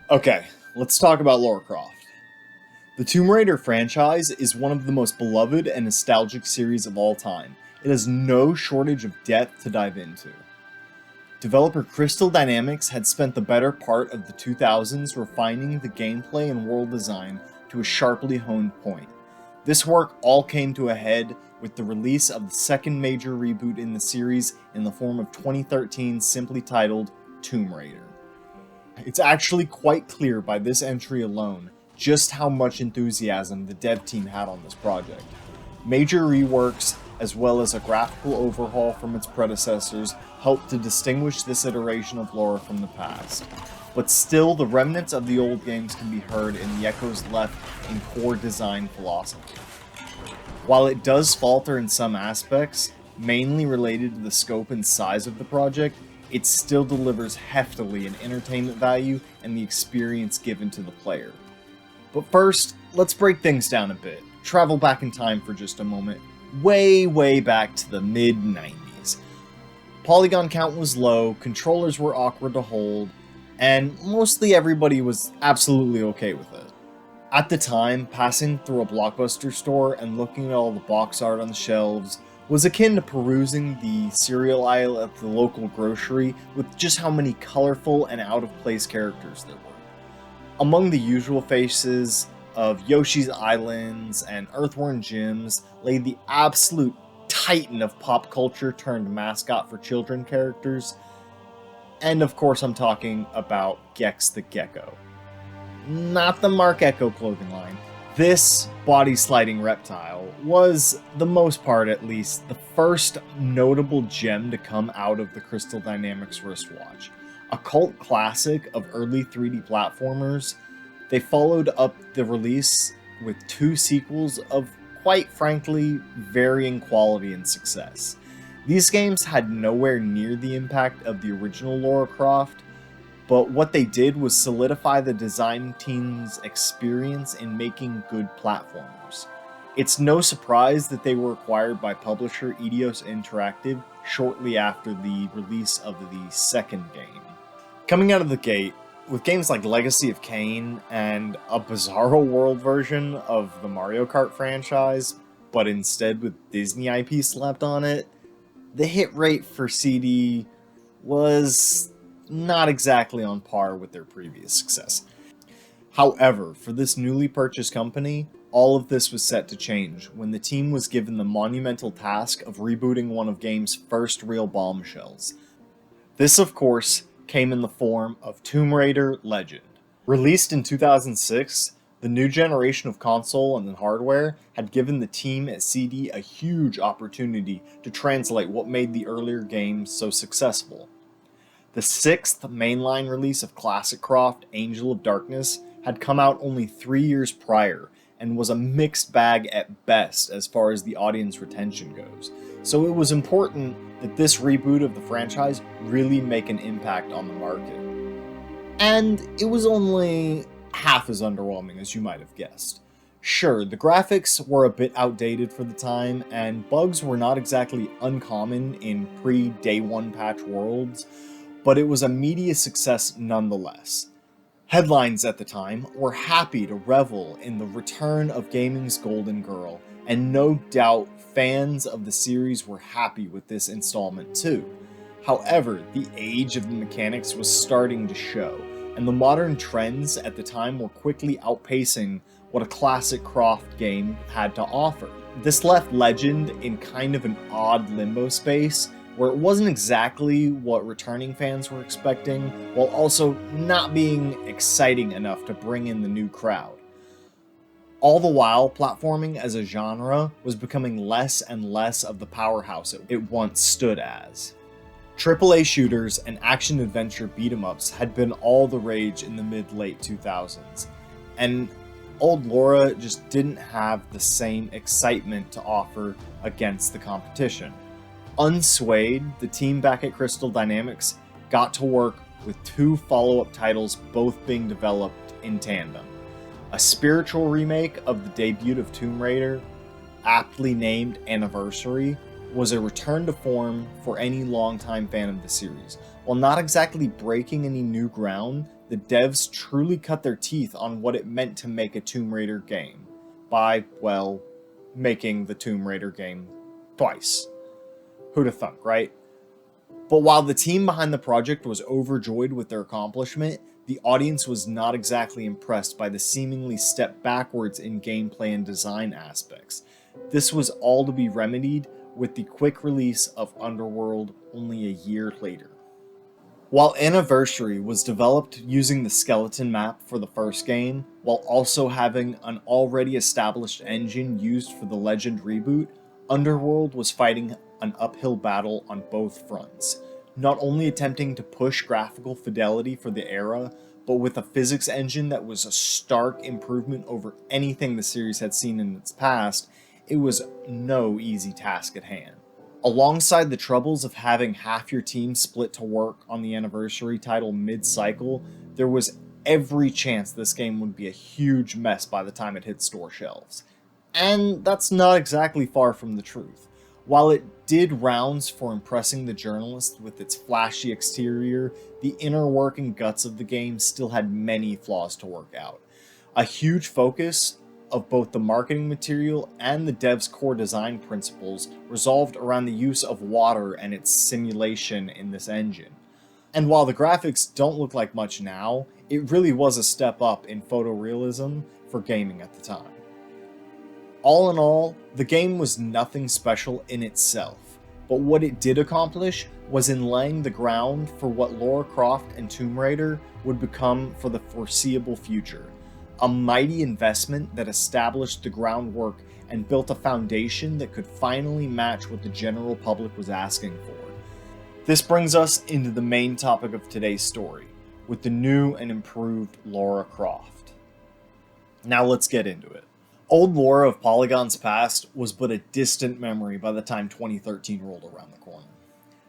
Okay, let's talk about Lara Croft. The Tomb Raider franchise is one of the most beloved and nostalgic series of all time. It has no shortage of depth to dive into. Developer Crystal Dynamics had spent the better part of the 2000s refining the gameplay and world design to a sharply honed point. This work all came to a head with the release of the second major reboot in the series in the form of 2013's simply titled Tomb Raider. It's actually quite clear by this entry alone just how much enthusiasm the dev team had on this project. Major reworks, as well as a graphical overhaul from its predecessors, helped to distinguish this iteration of Lara from the past. But still, the remnants of the old games can be heard in the echoes left in core design philosophy. While it does falter in some aspects, mainly related to the scope and size of the project, it still delivers heftily in entertainment value and the experience given to the player. But first, let's break things down a bit. Travel back in time for just a moment, way back to the mid-90s. Polygon count was low, controllers were awkward to hold, and mostly everybody was absolutely okay with it. At the time, passing through a Blockbuster store and looking at all the box art on the shelves was akin to perusing the cereal aisle at the local grocery with just how many colorful and out-of-place characters there were. Among the usual faces of Yoshi's Islands and Earthworm Jims lay the absolute titan of pop culture turned mascot for children characters, and of course I'm talking about Gex the Gecko. Not the Mark Echo clothing line. This body-sliding reptile was, the most part at least, the first notable gem to come out of the Crystal Dynamics wristwatch. A cult classic of early 3D platformers, they followed up the release with two sequels of, quite frankly, varying quality and success. These games had nowhere near the impact of the original Lara Croft, but what they did was solidify the design team's experience in making good platformers. It's no surprise that they were acquired by publisher Eidos Interactive shortly after the release of the second game. Coming out of the gate, with games like Legacy of Kain and a Bizarro World version of the Mario Kart franchise, but instead with Disney IP slapped on it, the hit rate for CD was not exactly on par with their previous success. However, for this newly purchased company, all of this was set to change when the team was given the monumental task of rebooting one of game's first real bombshells. This, of course, came in the form of Tomb Raider Legend. Released in 2006, the new generation of console and hardware had given the team at CD a huge opportunity to translate what made the earlier games so successful. The sixth mainline release of Classic Croft, Angel of Darkness, had come out only 3 years prior and was a mixed bag at best as far as the audience retention goes. So it was important that this reboot of the franchise really make an impact on the market. And it was only half as underwhelming as you might have guessed. Sure, the graphics were a bit outdated for the time, and bugs were not exactly uncommon in pre-Day 1 patch worlds, but it was a media success nonetheless. Headlines at the time were happy to revel in the return of gaming's golden girl, and no doubt fans of the series were happy with this installment too. However, the age of the mechanics was starting to show, and the modern trends at the time were quickly outpacing what a classic Croft game had to offer. This left Legend in kind of an odd limbo space, where it wasn't exactly what returning fans were expecting, while also not being exciting enough to bring in the new crowd. All the while, platforming as a genre was becoming less and less of the powerhouse it once stood as. AAA shooters and action-adventure beat-em-ups had been all the rage in the mid-late 2000s, and old Lara just didn't have the same excitement to offer against the competition. Unswayed, the team back at Crystal Dynamics got to work with two follow-up titles both being developed in tandem. A spiritual remake of the debut of Tomb Raider, aptly named Anniversary, was a return to form for any longtime fan of the series. While not exactly breaking any new ground, the devs truly cut their teeth on what it meant to make a Tomb Raider game by, well, making the Tomb Raider game twice. Who'da thunk, right? But while the team behind the project was overjoyed with their accomplishment, the audience was not exactly impressed by the seemingly step backwards in gameplay and design aspects. This was all to be remedied with the quick release of Underworld only a year later. While Anniversary was developed using the skeleton map for the first game, while also having an already established engine used for the Legend reboot, Underworld was fighting an uphill battle on both fronts, not only attempting to push graphical fidelity for the era, but with a physics engine that was a stark improvement over anything the series had seen in its past. It was no easy task at hand. Alongside the troubles of having half your team split to work on the Anniversary title mid-cycle, there was every chance this game would be a huge mess by the time it hit store shelves. And that's not exactly far from the truth. While it did rounds for impressing the journalists with its flashy exterior, the inner working guts of the game still had many flaws to work out. A huge focus of both the marketing material and the dev's core design principles resolved around the use of water and its simulation in this engine. And while the graphics don't look like much now, it really was a step up in photorealism for gaming at the time. All in all, the game was nothing special in itself, but what it did accomplish was in laying the ground for what Lara Croft and Tomb Raider would become for the foreseeable future. A mighty investment that established the groundwork and built a foundation that could finally match what the general public was asking for. This brings us into the main topic of today's story, with the new and improved Lara Croft. Now let's get into it. Old Lara of Polygon's past was but a distant memory by the time 2013 rolled around the corner.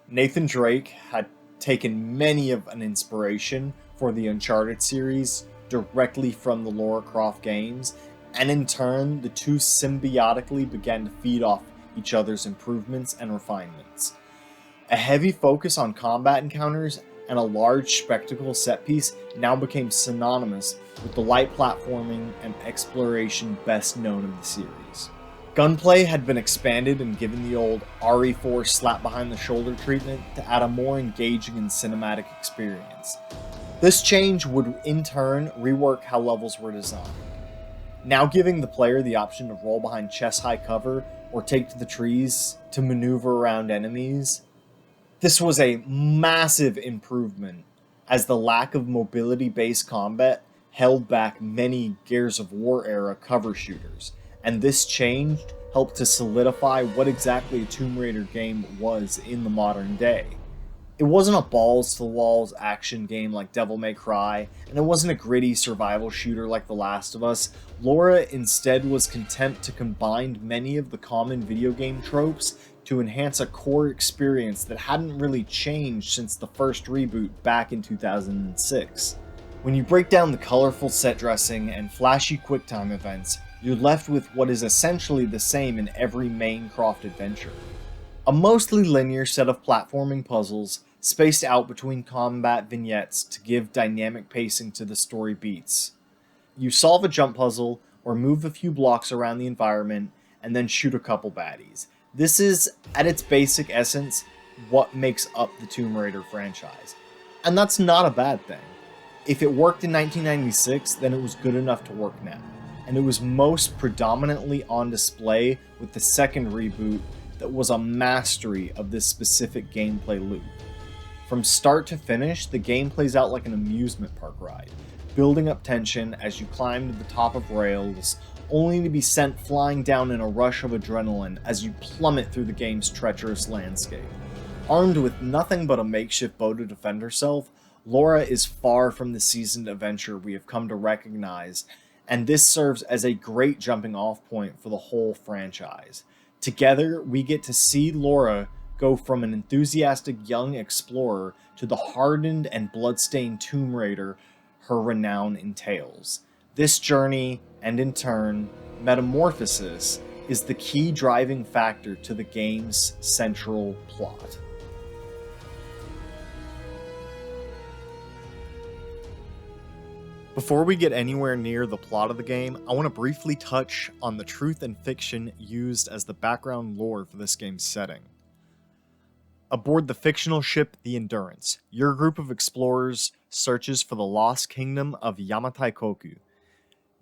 Nathan Drake had taken many of an inspiration for the Uncharted series directly from the Lara Croft games, and in turn, the two symbiotically began to feed off each other's improvements and refinements. A heavy focus on combat encounters and a large spectacle set piece now became synonymous with the light platforming and exploration best known of the series. Gunplay had been expanded and given the old RE4 slap behind the shoulder treatment to add a more engaging and cinematic experience. This change would in turn rework how levels were designed, now giving the player the option to roll behind chest-high cover or take to the trees to maneuver around enemies. This was a massive improvement, as the lack of mobility-based combat held back many Gears of War era cover shooters, and this change helped to solidify what exactly a Tomb Raider game was in the modern day. It wasn't a balls-to-the-walls action game like Devil May Cry, and it wasn't a gritty survival shooter like The Last of Us. Lara instead was content to combine many of the common video game tropes to enhance a core experience that hadn't really changed since the first reboot back in 2006. When you break down the colorful set dressing and flashy QuickTime events, you're left with what is essentially the same in every main Croft adventure. A mostly linear set of platforming puzzles spaced out between combat vignettes to give dynamic pacing to the story beats. You solve a jump puzzle or move a few blocks around the environment and then shoot a couple baddies. This is, at its basic essence, what makes up the Tomb Raider franchise. And that's not a bad thing. If it worked in 1996, then it was good enough to work now. And it was most predominantly on display with the second reboot that was a mastery of this specific gameplay loop. From start to finish, the game plays out like an amusement park ride, building up tension as you climb to the top of rails, only to be sent flying down in a rush of adrenaline as you plummet through the game's treacherous landscape. Armed with nothing but a makeshift bow to defend herself, Lara is far from the seasoned adventurer we have come to recognize, and this serves as a great jumping off point for the whole franchise. Together, we get to see Lara go from an enthusiastic young explorer to the hardened and bloodstained Tomb Raider her renown entails. This journey, and in turn, metamorphosis, is the key driving factor to the game's central plot. Before we get anywhere near the plot of the game, I want to briefly touch on the truth and fiction used as the background lore for this game's setting. Aboard the fictional ship The Endurance, your group of explorers searches for the lost kingdom of Yamatai Koku.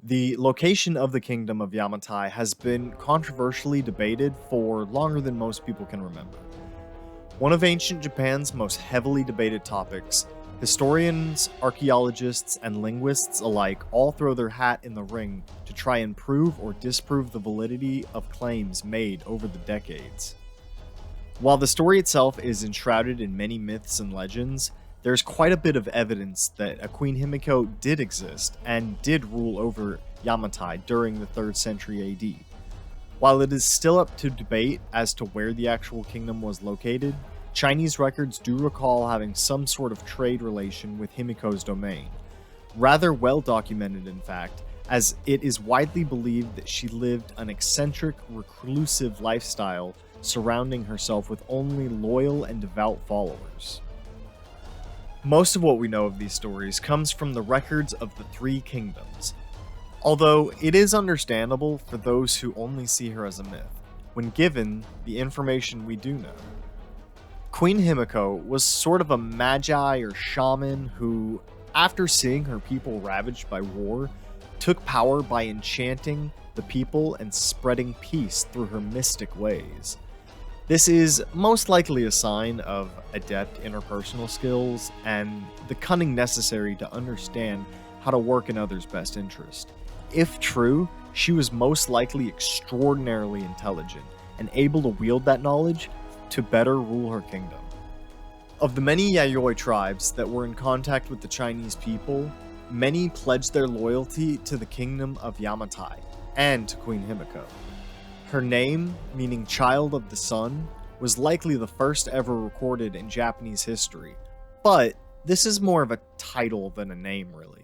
The location of the kingdom of Yamatai has been controversially debated for longer than most people can remember. One of ancient Japan's most heavily debated topics, historians, archaeologists, and linguists alike all throw their hat in the ring to try and prove or disprove the validity of claims made over the decades. While the story itself is enshrouded in many myths and legends, there's quite a bit of evidence that a Queen Himiko did exist and did rule over Yamatai during the 3rd century AD. While it is still up to debate as to where the actual kingdom was located, Chinese records do recall having some sort of trade relation with Himiko's domain. Rather well documented, in fact, as it is widely believed that she lived an eccentric, reclusive lifestyle surrounding herself with only loyal and devout followers. Most of what we know of these stories comes from the records of the 3 kingdoms, although it is understandable for those who only see her as a myth, when given the information we do know. Queen Himiko was sort of a magi or shaman who, after seeing her people ravaged by war, took power by enchanting the people and spreading peace through her mystic ways. This is most likely a sign of adept interpersonal skills and the cunning necessary to understand how to work in others' best interest. If true, she was most likely extraordinarily intelligent and able to wield that knowledge to better rule her kingdom. Of the many Yayoi tribes that were in contact with the Chinese people, many pledged their loyalty to the kingdom of Yamatai and to Queen Himiko. Her name, meaning Child of the Sun, was likely the first ever recorded in Japanese history, but this is more of a title than a name, really.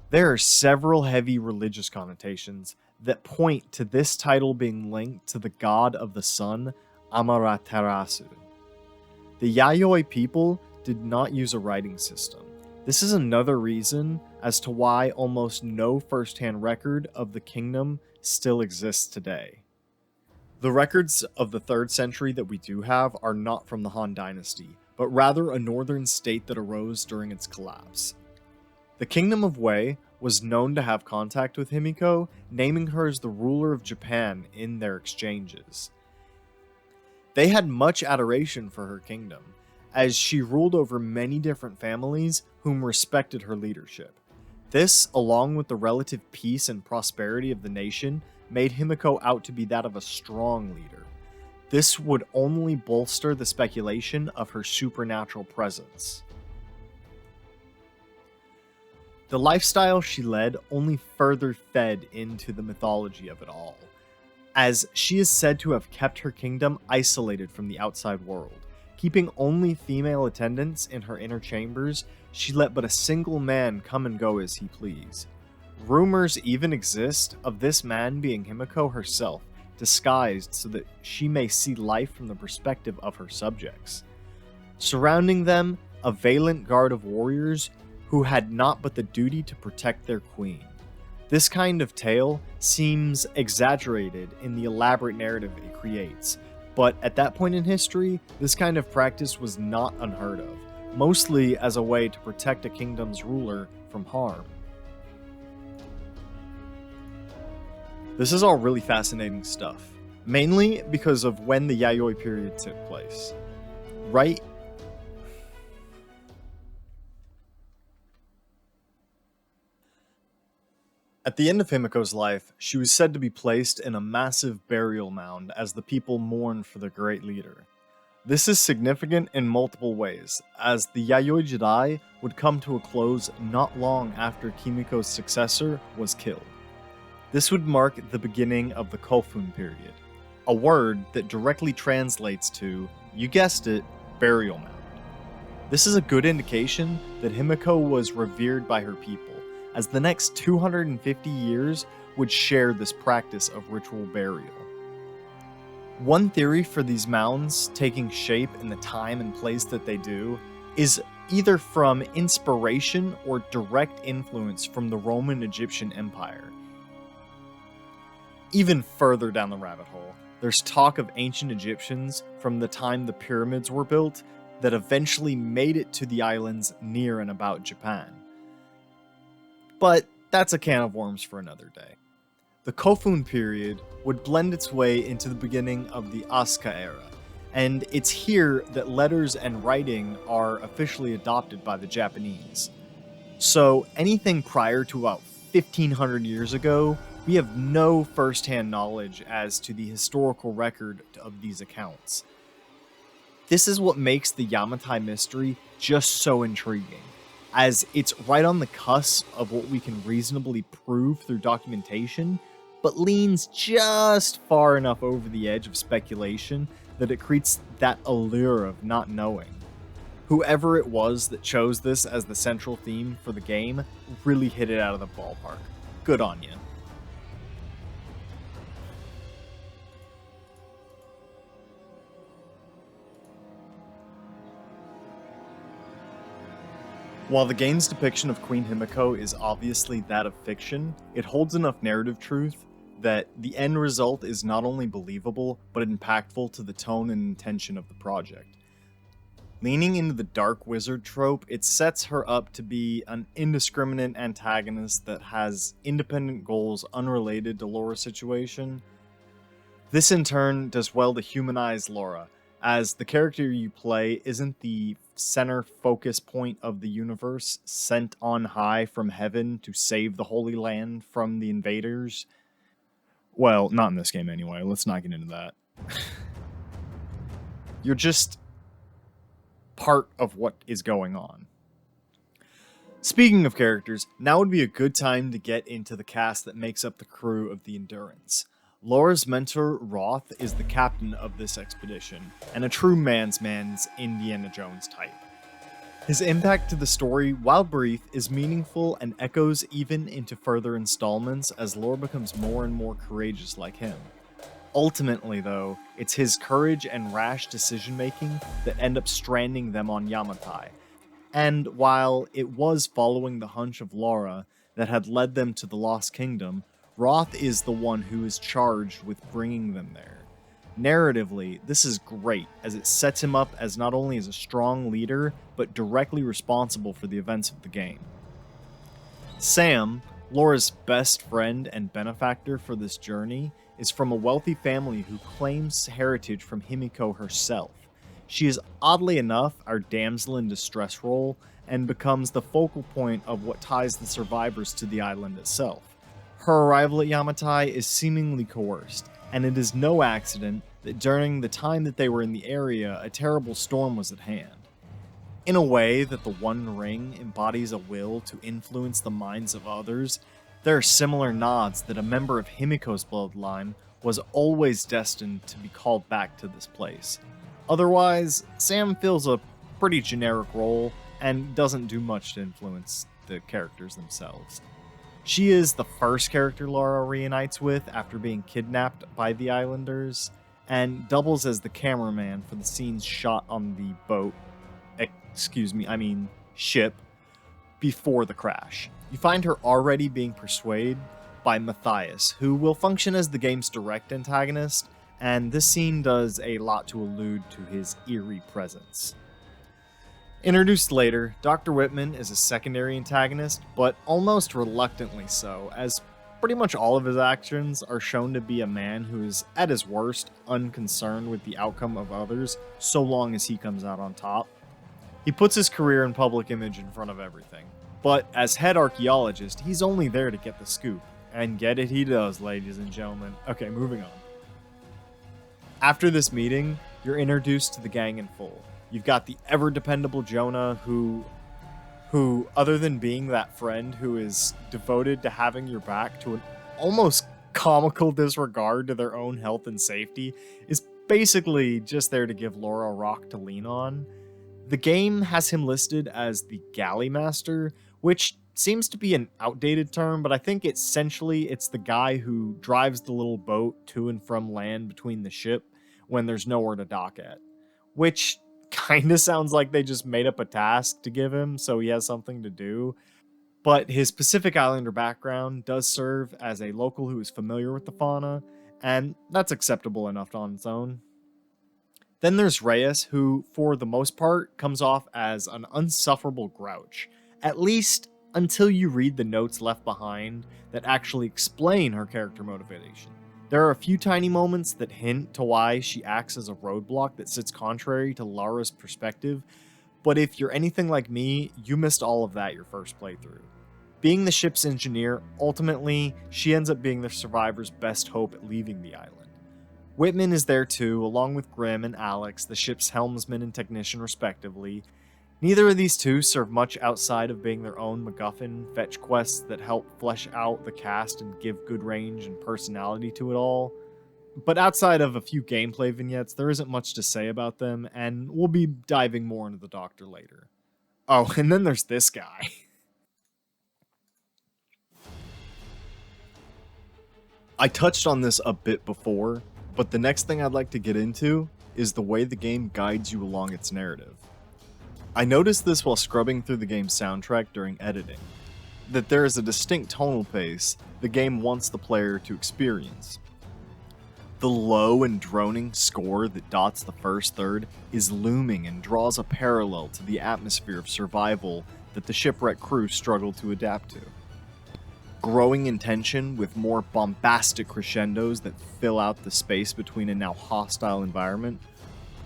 There are several heavy religious connotations that point to this title being linked to the god of the sun, Amaterasu. The Yayoi people did not use a writing system. This is another reason as to why almost no first-hand record of the kingdom still exists today. The records of the 3rd century that we do have are not from the Han Dynasty, but rather a northern state that arose during its collapse. The Kingdom of Wei was known to have contact with Himiko, naming her as the ruler of Japan in their exchanges. They had much adoration for her kingdom, as she ruled over many different families whom respected her leadership. This, along with the relative peace and prosperity of the nation, made Himiko out to be that of a strong leader. This would only bolster the speculation of her supernatural presence. The lifestyle she led only further fed into the mythology of it all, as she is said to have kept her kingdom isolated from the outside world. Keeping only female attendants in her inner chambers, she let but a single man come and go as he pleased. Rumors even exist of this man being Himiko herself, disguised so that she may see life from the perspective of her subjects. Surrounding them, a valiant guard of warriors who had naught but the duty to protect their queen. This kind of tale seems exaggerated in the elaborate narrative it creates, but at that point in history, this kind of practice was not unheard of, mostly as a way to protect a kingdom's ruler from harm. This is all really fascinating stuff, mainly because of when the Yayoi period took place. Right? At the end of Himiko's life, she was said to be placed in a massive burial mound as the people mourned for their great leader. This is significant in multiple ways, as the Yayoi Jidai would come to a close not long after Kimiko's successor was killed. This would mark the beginning of the Kofun period, a word that directly translates to, you guessed it, burial mound. This is a good indication that Himiko was revered by her people, as the next 250 years would share this practice of ritual burial. One theory for these mounds taking shape in the time and place that they do is either from inspiration or direct influence from the Roman Egyptian Empire. Even further down the rabbit hole, there's talk of ancient Egyptians from the time the pyramids were built that eventually made it to the islands near and about Japan. But that's a can of worms for another day. The Kofun period would blend its way into the beginning of the Asuka era, and it's here that letters and writing are officially adopted by the Japanese. So anything prior to about 1500 years ago, we have no first-hand knowledge as to the historical record of these accounts. This is what makes the Yamatai mystery just so intriguing, as it's right on the cusp of what we can reasonably prove through documentation, but leans just far enough over the edge of speculation that it creates that allure of not knowing. Whoever it was that chose this as the central theme for the game really hit it out of the ballpark. Good on you. While the game's depiction of Queen Himiko is obviously that of fiction, it holds enough narrative truth that the end result is not only believable, but impactful to the tone and intention of the project. Leaning into the dark wizard trope, it sets her up to be an indiscriminate antagonist that has independent goals unrelated to Laura's situation. This in turn does well to humanize Laura, as the character you play isn't the center focus point of the universe sent on high from heaven to save the Holy Land from the invaders. Well, not in this game anyway, let's not get into that. You're just part of what is going on. Speaking of characters, now would be a good time to get into the cast that makes up the crew of the Endurance. Laura's mentor, Roth, is the captain of this expedition, and a true man's Indiana Jones type. His impact to the story, while brief, is meaningful and echoes even into further installments as Laura becomes more and more courageous like him. Ultimately, though, it's his courage and rash decision-making that end up stranding them on Yamatai. And while it was following the hunch of Laura that had led them to the Lost Kingdom, Roth is the one who is charged with bringing them there. Narratively, this is great, as it sets him up as not only as a strong leader, but directly responsible for the events of the game. Sam, Laura's best friend and benefactor for this journey, is from a wealthy family who claims heritage from Himiko herself. She is oddly enough our damsel in distress role, and becomes the focal point of what ties the survivors to the island itself. Her arrival at Yamatai is seemingly coerced, and it is no accident that during the time that they were in the area, a terrible storm was at hand. In a way that the One Ring embodies a will to influence the minds of others, there are similar nods that a member of Himiko's bloodline was always destined to be called back to this place. Otherwise, Sam fills a pretty generic role and doesn't do much to influence the characters themselves. She is the first character Laura reunites with after being kidnapped by the Islanders, and doubles as the cameraman for the scenes shot on the ship, before the crash. You find her already being persuaded by Matthias, who will function as the game's direct antagonist, and this scene does a lot to allude to his eerie presence. Introduced later, Dr. Whitman is a secondary antagonist, but almost reluctantly so, as pretty much all of his actions are shown to be a man who is, at his worst, unconcerned with the outcome of others, so long as he comes out on top. He puts his career and public image in front of everything, but as head archaeologist, he's only there to get the scoop. And get it he does, ladies and gentlemen. Okay, moving on. After this meeting, you're introduced to the gang in full. You've got the ever-dependable Jonah, who, other than being that friend who is devoted to having your back to an almost comical disregard to their own health and safety, is basically just there to give Laura a rock to lean on. The game has him listed as the Galley Master, which seems to be an outdated term, but I think essentially it's the guy who drives the little boat to and from land between the ship when there's nowhere to dock at. Which kind of sounds like they just made up a task to give him so he has something to do. But his Pacific Islander background does serve as a local who is familiar with the fauna, and that's acceptable enough on its own. Then there's Reyes, who, for the most part, comes off as an unsufferable grouch, at least until you read the notes left behind that actually explain her character motivation. There are a few tiny moments that hint to why she acts as a roadblock that sits contrary to Lara's perspective, but if you're anything like me, you missed all of that your first playthrough. Being the ship's engineer, ultimately, she ends up being the survivor's best hope at leaving the island. Whitman is there too, along with Grimm and Alex, the ship's helmsman and technician respectively. Neither of these two serve much outside of being their own MacGuffin fetch quests that help flesh out the cast and give good range and personality to it all. But outside of a few gameplay vignettes, there isn't much to say about them, and we'll be diving more into the Doctor later. Oh, and then there's this guy. I touched on this a bit before, but the next thing I'd like to get into is the way the game guides you along its narrative. I noticed this while scrubbing through the game's soundtrack during editing, that there is a distinct tonal pace the game wants the player to experience. The low and droning score that dots the first third is looming and draws a parallel to the atmosphere of survival that the shipwreck crew struggled to adapt to. Growing in tension with more bombastic crescendos that fill out the space between a now hostile environment,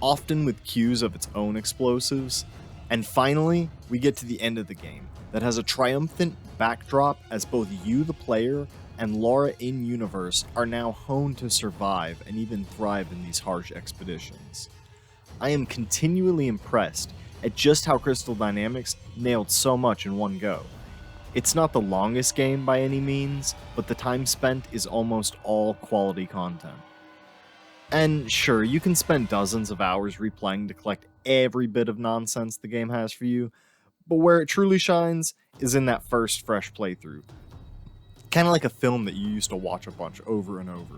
often with cues of its own explosives. And finally, we get to the end of the game that has a triumphant backdrop as both you, the player, and Lara in-universe are now honed to survive and even thrive in these harsh expeditions. I am continually impressed at just how Crystal Dynamics nailed so much in one go. It's not the longest game by any means, but the time spent is almost all quality content. And sure, you can spend dozens of hours replaying to collect every bit of nonsense the game has for you, but where it truly shines is in that first fresh playthrough. Kind of like a film that you used to watch a bunch over and over.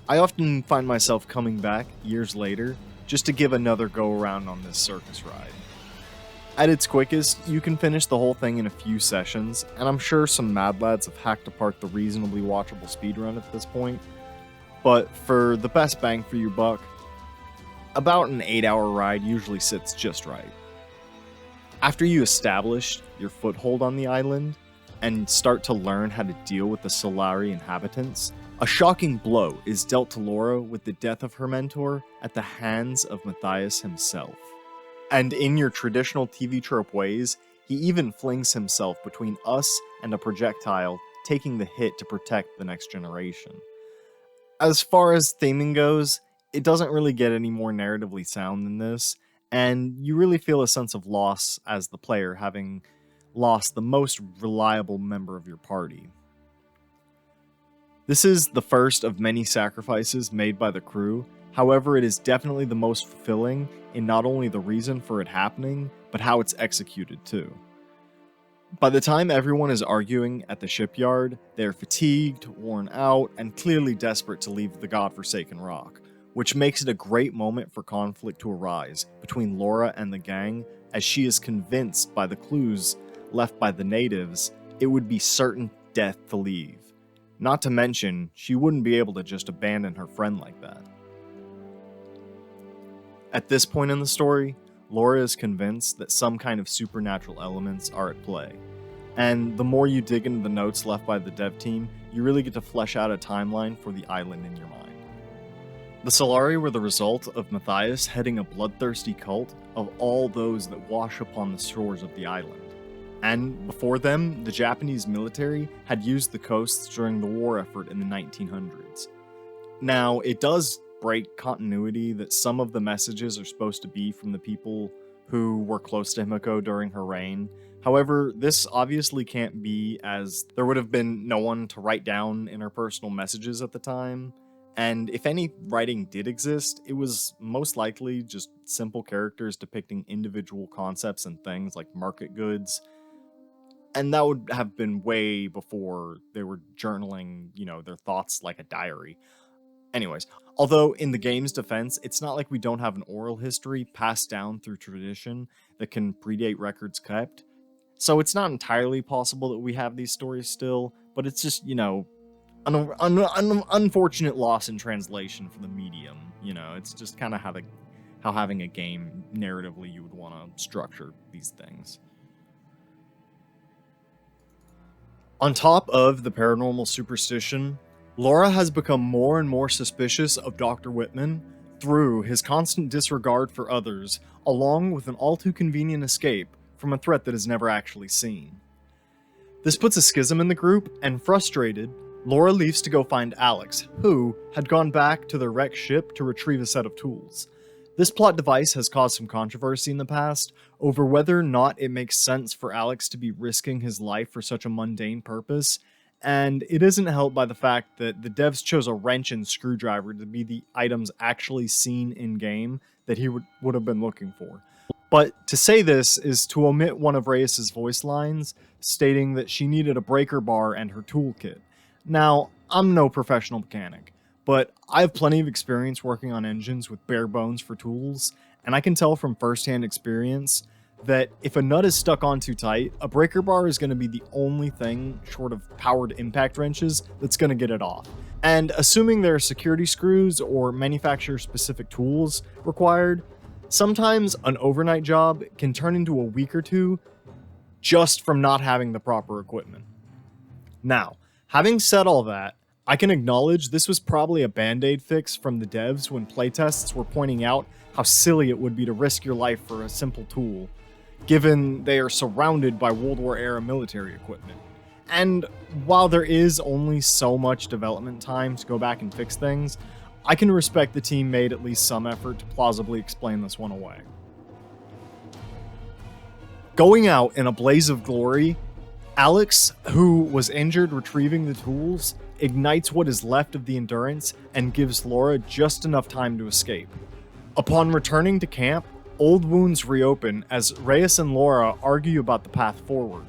I often find myself coming back years later just to give another go around on this circus ride. At its quickest, you can finish the whole thing in a few sessions, and I'm sure some mad lads have hacked apart the reasonably watchable speedrun at this point, but for the best bang for your buck, about an 8-hour ride usually sits just right. After you establish your foothold on the island, and start to learn how to deal with the Solari inhabitants, a shocking blow is dealt to Laura with the death of her mentor at the hands of Matthias himself. And in your traditional TV trope ways, he even flings himself between us and a projectile, taking the hit to protect the next generation. As far as theming goes, it doesn't really get any more narratively sound than this, and you really feel a sense of loss as the player, having lost the most reliable member of your party. This is the first of many sacrifices made by the crew, however it is definitely the most fulfilling in not only the reason for it happening, but how it's executed too. By the time everyone is arguing at the shipyard, they are fatigued, worn out, and clearly desperate to leave the godforsaken rock, which makes it a great moment for conflict to arise between Laura and the gang, as she is convinced by the clues left by the natives it would be certain death to leave. Not to mention, she wouldn't be able to just abandon her friend like that. At this point in the story, Laura is convinced that some kind of supernatural elements are at play, and the more you dig into the notes left by the dev team, you really get to flesh out a timeline for the island in your mind. The Solari were the result of Matthias heading a bloodthirsty cult of all those that wash upon the shores of the island. And before them, the Japanese military had used the coasts during the war effort in the 1900s. Now, it does break continuity that some of the messages are supposed to be from the people who were close to Himiko during her reign. However, this obviously can't be, as there would have been no one to write down interpersonal messages at the time. And if any writing did exist, it was most likely just simple characters depicting individual concepts and things like market goods. And that would have been way before they were journaling, their thoughts like a diary. Anyways, although in the game's defense, it's not like we don't have an oral history passed down through tradition that can predate records kept. So it's not entirely possible that we have these stories still, but it's just, an unfortunate loss in translation for the medium. It's just kind of how having a game narratively you would want to structure these things. On top of the paranormal superstition, Laura has become more and more suspicious of Dr. Whitman through his constant disregard for others, along with an all too convenient escape from a threat that is never actually seen. This puts a schism in the group, and frustrated, Laura leaves to go find Alex, who had gone back to their wrecked ship to retrieve a set of tools. This plot device has caused some controversy in the past over whether or not it makes sense for Alex to be risking his life for such a mundane purpose, and it isn't helped by the fact that the devs chose a wrench and screwdriver to be the items actually seen in-game that he would have been looking for. But to say this is to omit one of Reyes' voice lines, stating that she needed a breaker bar and her toolkit. Now, I'm no professional mechanic, but I have plenty of experience working on engines with bare bones for tools, and I can tell from first-hand experience that if a nut is stuck on too tight, a breaker bar is going to be the only thing, short of powered impact wrenches, that's going to get it off. And assuming there are security screws or manufacturer-specific tools required, sometimes an overnight job can turn into a week or two just from not having the proper equipment. Now, having said all that, I can acknowledge this was probably a band-aid fix from the devs when playtests were pointing out how silly it would be to risk your life for a simple tool, given they are surrounded by World War-era military equipment. And while there is only so much development time to go back and fix things, I can respect the team made at least some effort to plausibly explain this one away. Going out in a blaze of glory, Alex, who was injured retrieving the tools, ignites what is left of the Endurance and gives Laura just enough time to escape. Upon returning to camp, old wounds reopen as Reyes and Laura argue about the path forward.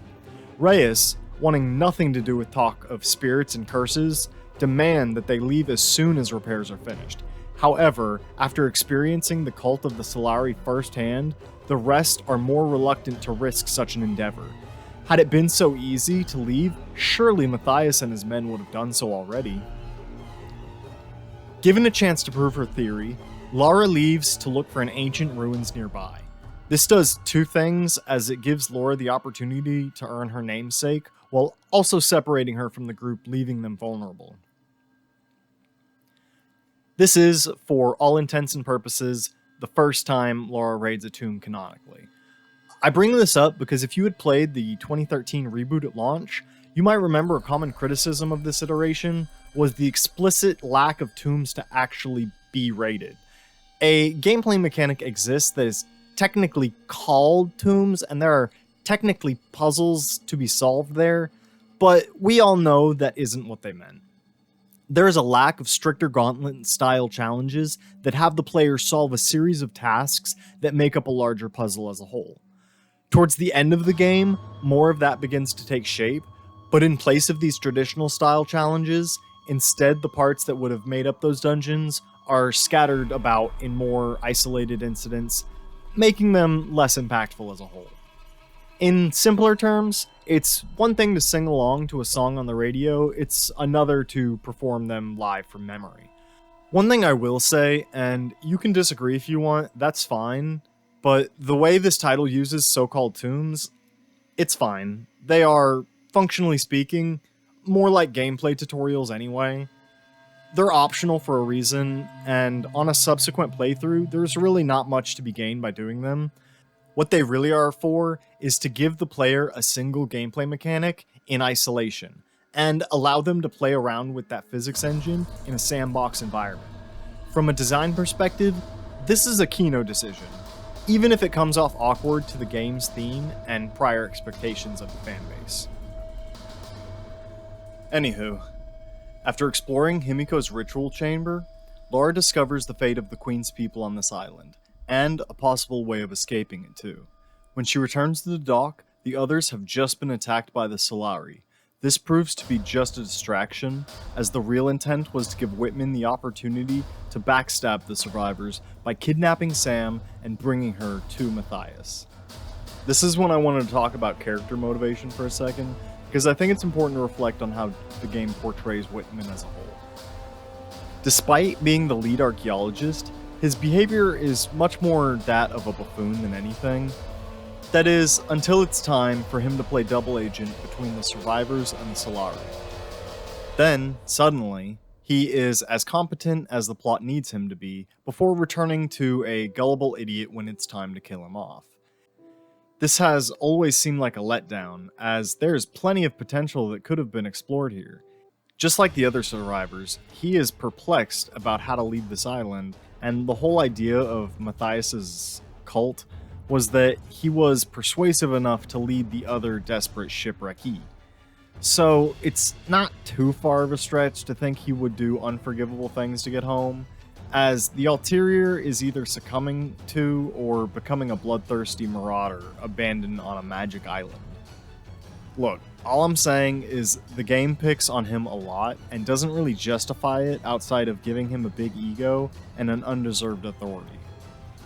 Reyes, wanting nothing to do with talk of spirits and curses, demand that they leave as soon as repairs are finished. However, after experiencing the cult of the Solari firsthand, the rest are more reluctant to risk such an endeavor. Had it been so easy to leave, surely Matthias and his men would have done so already. Given a chance to prove her theory, Laura leaves to look for an ancient ruins nearby. This does two things, as it gives Laura the opportunity to earn her namesake, while also separating her from the group, leaving them vulnerable. This is, for all intents and purposes, the first time Laura raids a tomb canonically. I bring this up because if you had played the 2013 Reboot at launch, you might remember a common criticism of this iteration was the explicit lack of tombs to actually be raided. A gameplay mechanic exists that is technically called tombs, and there are technically puzzles to be solved there, but we all know that isn't what they meant. There is a lack of stricter gauntlet-style challenges that have the player solve a series of tasks that make up a larger puzzle as a whole. Towards the end of the game, more of that begins to take shape, but in place of these traditional style challenges, instead the parts that would have made up those dungeons are scattered about in more isolated incidents, making them less impactful as a whole. In simpler terms, it's one thing to sing along to a song on the radio, it's another to perform them live from memory. One thing I will say, and you can disagree if you want, that's fine, but the way this title uses so-called tombs, it's fine. They are, functionally speaking, more like gameplay tutorials anyway. They're optional for a reason, and on a subsequent playthrough, there's really not much to be gained by doing them. What they really are for is to give the player a single gameplay mechanic in isolation, and allow them to play around with that physics engine in a sandbox environment. From a design perspective, this is a Kino decision, even if it comes off awkward to the game's theme and prior expectations of the fanbase. Anywho, after exploring Himiko's ritual chamber, Laura discovers the fate of the Queen's people on this island, and a possible way of escaping it too. When she returns to the dock, the others have just been attacked by the Solari, This proves to be just a distraction, as the real intent was to give Whitman the opportunity to backstab the survivors by kidnapping Sam and bringing her to Matthias. This is when I wanted to talk about character motivation for a second, because I think it's important to reflect on how the game portrays Whitman as a whole. Despite being the lead archaeologist, his behavior is much more that of a buffoon than anything. That is, until it's time for him to play double agent between the survivors and the Solari. Then, suddenly, he is as competent as the plot needs him to be before returning to a gullible idiot when it's time to kill him off. This has always seemed like a letdown, as there's plenty of potential that could have been explored here. Just like the other survivors, he is perplexed about how to leave this island, and the whole idea of Matthias's cult was that he was persuasive enough to lead the other desperate shipwreckee. So it's not too far of a stretch to think he would do unforgivable things to get home, as the ulterior is either succumbing to or becoming a bloodthirsty marauder abandoned on a magic island. Look, all I'm saying is the game picks on him a lot and doesn't really justify it outside of giving him a big ego and an undeserved authority.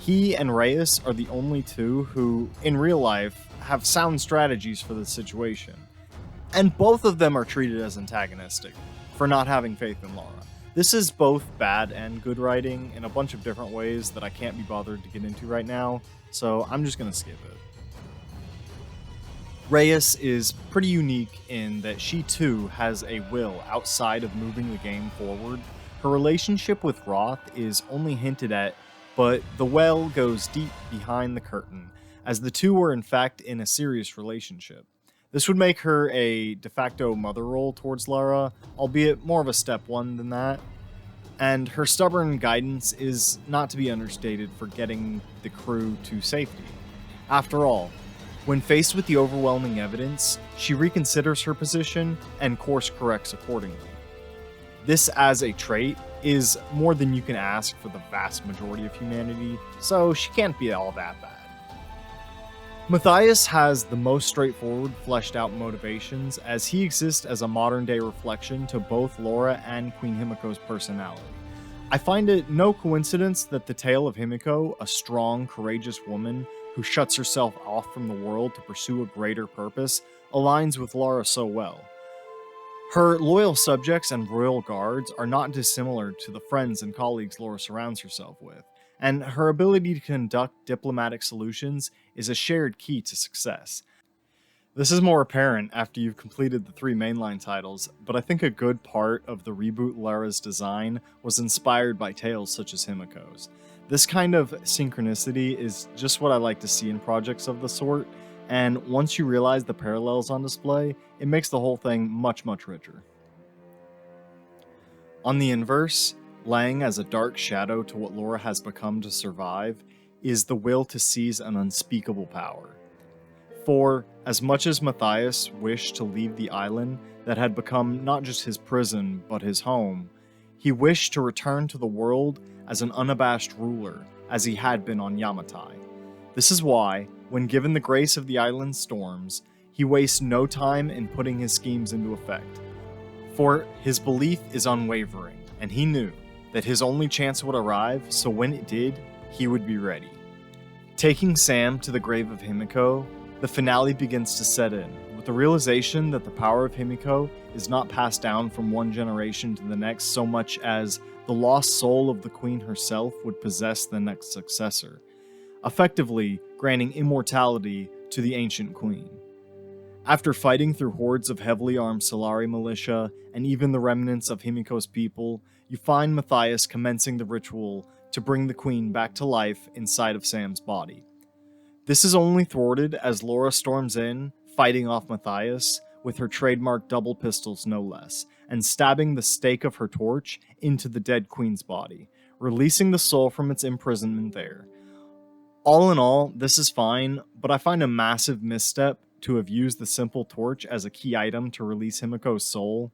He and Reyes are the only two who, in real life, have sound strategies for the situation. And both of them are treated as antagonistic for not having faith in Lara. This is both bad and good writing in a bunch of different ways that I can't be bothered to get into right now, so I'm just gonna skip it. Reyes is pretty unique in that she too has a will outside of moving the game forward. Her relationship with Roth is only hinted at, but the well goes deep behind the curtain, as the two are in fact in a serious relationship. This would make her a de facto mother role towards Lara, albeit more of a step one than that. And her stubborn guidance is not to be understated for getting the crew to safety. After all, when faced with the overwhelming evidence, she reconsiders her position and course corrects accordingly. This as a trait is more than you can ask for the vast majority of humanity, so she can't be all that bad. Matthias has the most straightforward, fleshed out motivations, as he exists as a modern day reflection to both Laura and Queen Himiko's personality. I find it no coincidence that the tale of Himiko, a strong, courageous woman who shuts herself off from the world to pursue a greater purpose, aligns with Lara so well. Her loyal subjects and royal guards are not dissimilar to the friends and colleagues Lara surrounds herself with, and her ability to conduct diplomatic solutions is a shared key to success. This is more apparent after you've completed the 3 mainline titles, but I think a good part of the Reboot Lara's design was inspired by tales such as Himiko's. This kind of synchronicity is just what I like to see in projects of the sort, and once you realize the parallels on display, it makes the whole thing much richer. On the inverse, laying as a dark shadow to what Lara has become to survive, is the will to seize an unspeakable power. For, as much as Matthias wished to leave the island that had become not just his prison, but his home, he wished to return to the world as an unabashed ruler, as he had been on Yamatai. This is why, when given the grace of the island's storms, he wastes no time in putting his schemes into effect. For his belief is unwavering, and he knew that his only chance would arrive, so when it did, he would be ready. Taking Sam to the grave of Himiko, the finale begins to set in, with the realization that the power of Himiko is not passed down from one generation to the next so much as the lost soul of the queen herself would possess the next successor, effectively granting immortality to the ancient queen. After fighting through hordes of heavily armed Solari militia and even the remnants of Himiko's people, you find Matthias commencing the ritual to bring the queen back to life inside of Sam's body. This is only thwarted as Lara storms in, fighting off Matthias, with her trademark double pistols no less, and stabbing the stake of her torch into the dead queen's body, releasing the soul from its imprisonment there. All in all, this is fine, but I find a massive misstep to have used the simple torch as a key item to release Himiko's soul.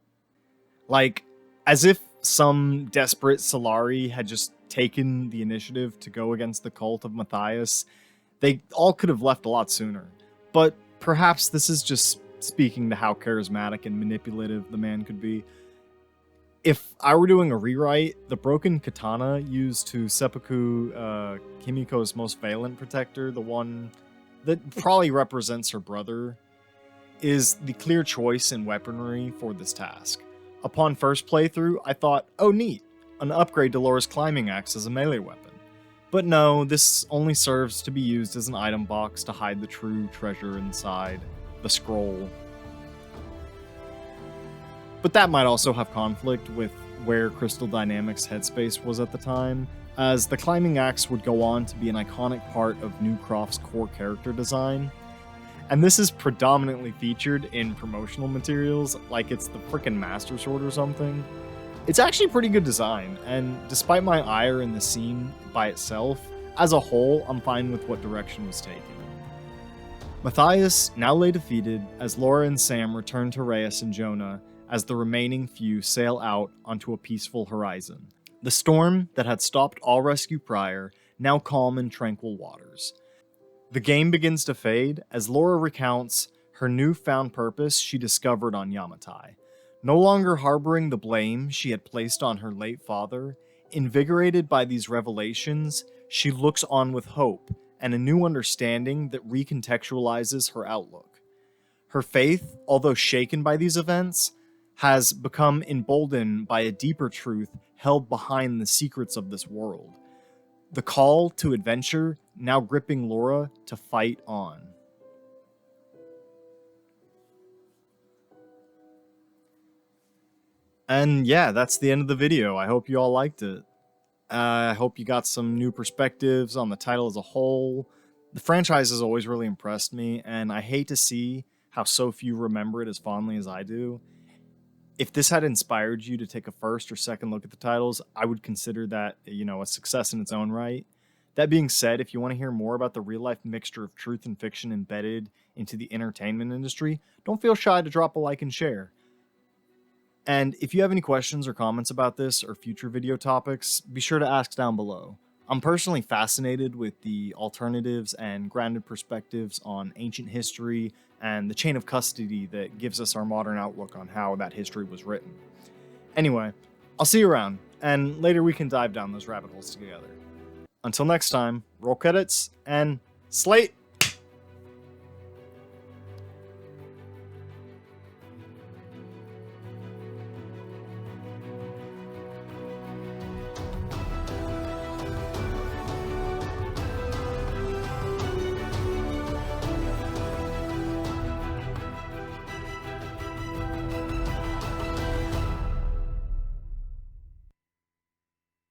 Like, as if some desperate Solari had just taken the initiative to go against the cult of Matthias. They all could have left a lot sooner. But perhaps this is just speaking to how charismatic and manipulative the man could be. If I were doing a rewrite, the broken katana used to seppuku Kimiko's most valiant protector, the one that probably represents her brother, is the clear choice in weaponry for this task. Upon first playthrough, I thought, oh neat, an upgrade to Laura's climbing axe as a melee weapon. But no, this only serves to be used as an item box to hide the true treasure inside, the scroll. But that might also have conflict with where Crystal Dynamics' headspace was at the time, as the climbing axe would go on to be an iconic part of New Croft's core character design. And this is predominantly featured in promotional materials, like it's the frickin' Master Sword or something. It's actually pretty good design, and despite my ire in the scene by itself, as a whole, I'm fine with what direction was taken. Matthias now lay defeated as Laura and Sam return to Reyes and Jonah as the remaining few sail out onto a peaceful horizon. The storm that had stopped all rescue prior, now calm in tranquil waters. The game begins to fade as Laura recounts her newfound purpose she discovered on Yamatai. No longer harboring the blame she had placed on her late father, invigorated by these revelations, she looks on with hope and a new understanding that recontextualizes her outlook. Her faith, although shaken by these events, has become emboldened by a deeper truth held behind the secrets of this world. The call to adventure now gripping Laura to fight on. And yeah, that's the end of the video. I hope you all liked it. I hope you got some new perspectives on the title as a whole. The franchise has always really impressed me, and I hate to see how so few remember it as fondly as I do. If this had inspired you to take a first or second look at the titles, I would consider that, a success in its own right. That being said, if you want to hear more about the real-life mixture of truth and fiction embedded into the entertainment industry, don't feel shy to drop a like and share. And if you have any questions or comments about this or future video topics, be sure to ask down below. I'm personally fascinated with the alternatives and grounded perspectives on ancient history and the chain of custody that gives us our modern outlook on how that history was written. Anyway, I'll see you around, and later we can dive down those rabbit holes together. Until next time, roll credits and slate!